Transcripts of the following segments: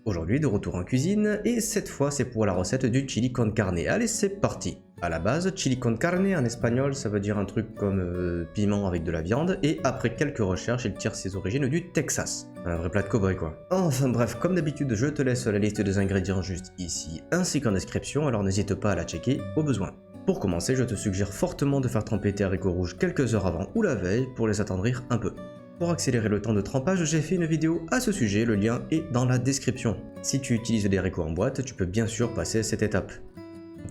Aujourd'hui de retour en cuisine, et cette fois c'est pour la recette du chili con carne. Allez c'est parti. À la base, chili con carne en espagnol ça veut dire un truc comme piment avec de la viande, et après quelques recherches il tire ses origines du Texas. Un vrai plat de cow-boy quoi. Enfin bref, comme d'habitude je te laisse la liste des ingrédients juste ici, ainsi qu'en description, alors n'hésite pas à la checker au besoin. Pour commencer, je te suggère fortement de faire tremper tes haricots rouges quelques heures avant ou la veille pour les attendrir un peu. Pour accélérer le temps de trempage, j'ai fait une vidéo à ce sujet, le lien est dans la description. Si tu utilises des haricots en boîte, tu peux bien sûr passer cette étape.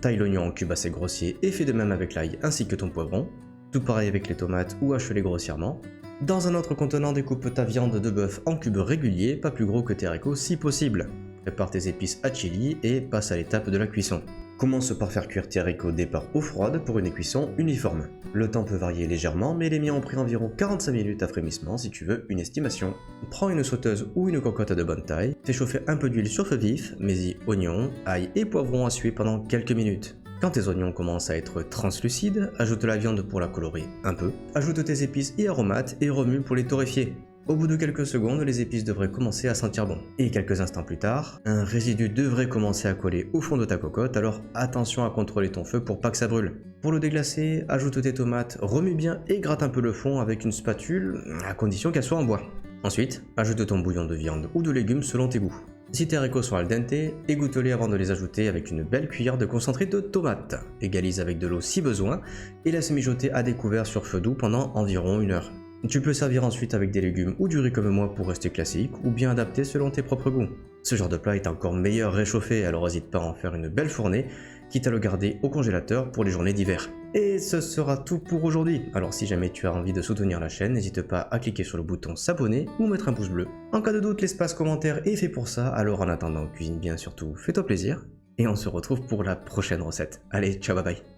Taille l'oignon en cubes assez grossiers et fais de même avec l'ail ainsi que ton poivron. Tout pareil avec les tomates ou hache-les grossièrement. Dans un autre contenant, découpe ta viande de bœuf en cubes réguliers, pas plus gros que tes haricots si possible. Prépare tes épices à chili et passe à l'étape de la cuisson. Commence par faire cuire tes haricots départ eau froide pour une cuisson uniforme. Le temps peut varier légèrement, mais les miens ont pris environ 45 minutes à frémissement si tu veux une estimation. Prends une sauteuse ou une cocotte de bonne taille, fais chauffer un peu d'huile sur feu vif, mets-y oignons, ail et poivrons à suer pendant quelques minutes. Quand tes oignons commencent à être translucides, ajoute la viande pour la colorer un peu, ajoute tes épices et aromates et remue pour les torréfier. Au bout de quelques secondes, les épices devraient commencer à sentir bon. Et quelques instants plus tard, un résidu devrait commencer à coller au fond de ta cocotte, alors attention à contrôler ton feu pour pas que ça brûle. Pour le déglacer, ajoute tes tomates, remue bien et gratte un peu le fond avec une spatule, à condition qu'elle soit en bois. Ensuite, ajoute ton bouillon de viande ou de légumes selon tes goûts. Si tes haricots sont al dente, égoutte-les avant de les ajouter avec une belle cuillère de concentré de tomate. Égalise avec de l'eau si besoin et laisse mijoter à découvert sur feu doux pendant environ 1 heure. Tu peux servir ensuite avec des légumes ou du riz comme moi pour rester classique, ou bien adapté selon tes propres goûts. Ce genre de plat est encore meilleur réchauffé, alors n'hésite pas à en faire une belle fournée, quitte à le garder au congélateur pour les journées d'hiver. Et ce sera tout pour aujourd'hui. Alors si jamais tu as envie de soutenir la chaîne, n'hésite pas à cliquer sur le bouton s'abonner ou mettre un pouce bleu. En cas de doute, l'espace commentaire est fait pour ça, alors en attendant, cuisine bien surtout, fais-toi plaisir, et on se retrouve pour la prochaine recette. Allez, ciao bye bye.